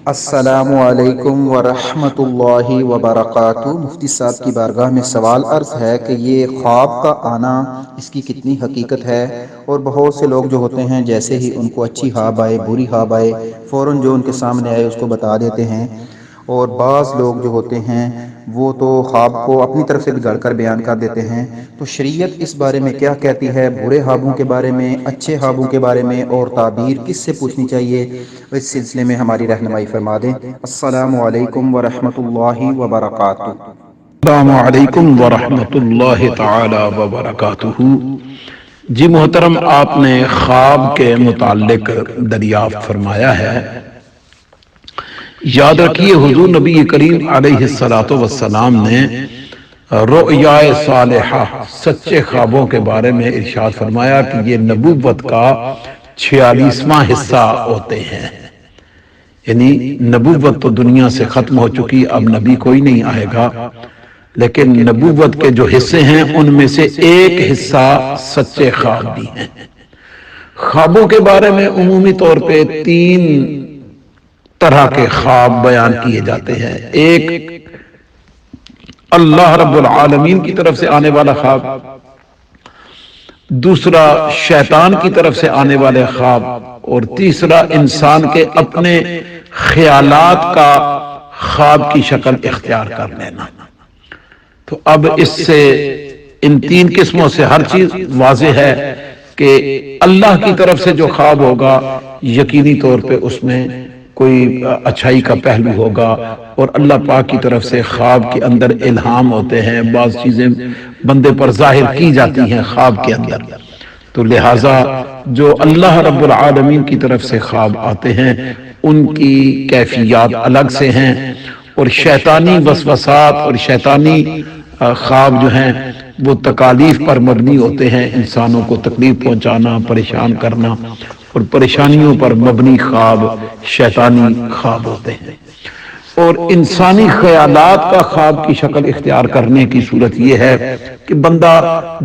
السلام علیکم ورحمۃ اللہ وبرکاتہ۔ مفتی صاحب کی بارگاہ میں سوال عرض ہے کہ یہ خواب کا آنا اس کی کتنی حقیقت ہے؟ اور بہت سے لوگ جو ہوتے ہیں جیسے ہی ان کو اچھی خواب آئے بری خواب آئے فوراً جو ان کے سامنے آئے اس کو بتا دیتے ہیں، اور بعض لوگ جو ہوتے ہیں وہ تو خواب کو اپنی طرف سے بگاڑ کر بیان کر دیتے ہیں۔ تو شریعت اس بارے میں کیا کہتی ہے؟ برے خوابوں کے بارے میں، اچھے خوابوں کے بارے میں، اور تعبیر کس سے پوچھنی چاہیے؟ اس سلسلے میں ہماری رہنمائی فرما دیں۔ السلام علیکم ورحمۃ اللہ وبرکاتہ۔ السلام علیکم ورحمۃ اللہ تعالی وبرکاتہ۔ جی محترم، آپ نے خواب کے متعلق دریافت فرمایا ہے۔ یاد رکھیے حضور نبی کریم علیہ الصلوۃ والسلام نے رؤیا صالحہ، سچے خوابوں کے بارے میں ارشاد فرمایا کہ یہ نبوت کا 46واں حصہ ہوتے ہیں۔ یعنی نبوت تو دنیا سے ختم ہو چکی، اب نبی کوئی نہیں آئے گا، لیکن نبوت کے جو حصے ہیں ان میں سے ایک حصہ سچے خواب بھی ہیں۔ خوابوں کے بارے میں عمومی طور پہ 3 طرح کے خواب بیان کیے جاتے ہیں۔ ایک اللہ رب العالمین کی طرف سے آنے والا خواب، دوسرا شیطان کی طرف سے آنے والے خواب، اور تیسرا انسان کے اپنے خیالات کا خواب کی شکل اختیار کر لینا۔ تو اب اس سے ان 3 قسموں سے ہر چیز واضح ہے کہ اللہ کی طرف سے جو خواب ہوگا یقینی طور پہ اس میں کوئی اچھائی کا پہلو ہوگا، اور اللہ پاک کی طرف سے خواب کے اندر الہام ہوتے ہیں، بعض چیزیں بندے پر ظاہر کی جاتی ہیں خواب کے اندر۔ تو لہٰذا جو اللہ رب العالمین کی طرف سے خواب آتے ہیں ان کی کیفیات الگ سے ہیں، اور شیطانی وسوسات اور شیطانی خواب جو ہیں وہ تکالیف پر مبنی ہوتے ہیں، انسانوں کو تکلیف پہنچانا، پریشان کرنا، اور پریشانیوں پر مبنی خواب شیطانی خواب ہوتے ہیں۔ اور انسانی خیالات کا خواب کی شکل اختیار کرنے کی صورت یہ ہے کہ بندہ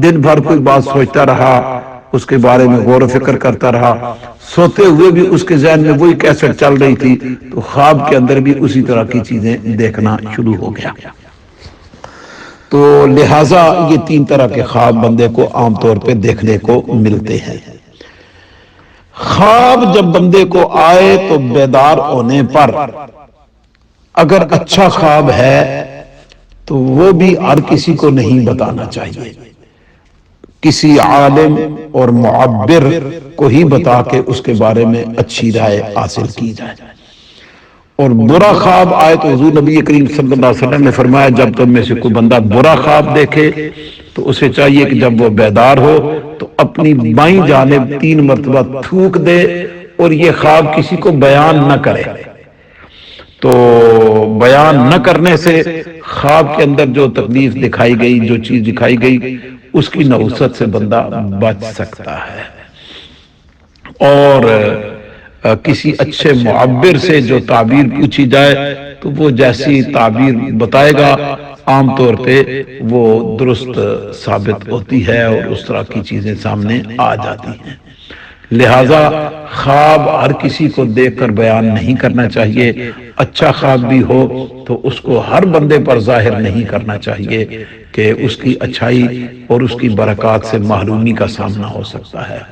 دن بھر کوئی بات سوچتا رہا، اس کے بارے میں غور و فکر کرتا رہا، سوتے ہوئے بھی اس کے ذہن میں وہی کیسٹ چل رہی تھی، تو خواب کے اندر بھی اسی طرح کی چیزیں دیکھنا شروع ہو گیا۔ تو لہٰذا یہ 3 طرح کے خواب بندے کو عام طور پہ دیکھنے کو ملتے ہیں۔ خواب جب بندے کو آئے تو بیدار ہونے پر اگر اچھا خواب ہے تو وہ بھی ہر کسی کو نہیں بتانا چاہیے، کسی عالم اور معبر کو ہی بتا کے اس کے بارے میں اچھی رائے حاصل کی جائے۔ اور برا خواب آئے تو حضور نبی کریم صلی اللہ علیہ وسلم نے فرمایا جب تم میں سے کوئی بندہ برا خواب دیکھے تو اسے چاہیے کہ جب وہ بیدار ہو تو اپنی بائیں جانب 3 مرتبہ تھوک دے، اور یہ خواب کسی کو بیان نہ کرے۔ تو بیان نہ کرنے سے خواب کے اندر جو تکلیف دکھائی گئی، جو چیز دکھائی گئی، اس کی نحوست سے بندہ بچ سکتا ہے۔ اور کسی اچھے معبر سے جو تعبیر پوچھی جائے تو وہ جیسی تعبیر بتائے گا عام طور پہ وہ درست ثابت ہوتی ہے، اور اس طرح کی چیزیں سامنے آ جاتی ہیں۔ لہٰذا خواب ہر کسی کو دیکھ کر بیان نہیں کرنا چاہیے۔ اچھا خواب بھی ہو تو اس کو ہر بندے پر ظاہر نہیں کرنا چاہیے کہ اس کی اچھائی اور اس کی برکات سے محرومی کا سامنا ہو سکتا ہے۔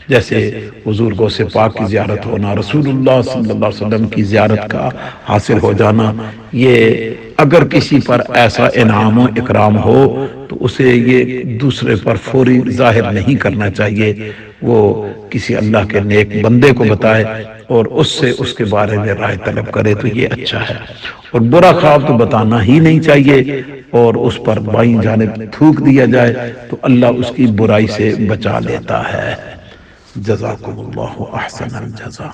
جیسے حضور غوث پاک کی زیارت ہونا، رسول اللہ صلی اللہ علیہ وسلم کی زیارت کا حاصل ہو جانا، یہ اگر کسی پر ایسا انعام و اکرام ہو تو اسے یہ دوسرے پر فوری ظاہر نہیں کرنا چاہیے، وہ کسی اللہ کے نیک بندے کو بتائے اور اس سے اس کے بارے میں رائے طلب کرے تو یہ اچھا ہے۔ اور برا خواب تو بتانا ہی نہیں چاہیے، اور اس پر بائیں جانب تھوک دیا جائے تو اللہ اس کی برائی سے بچا لیتا ہے۔ جزاکم اللہ احسن الجزا۔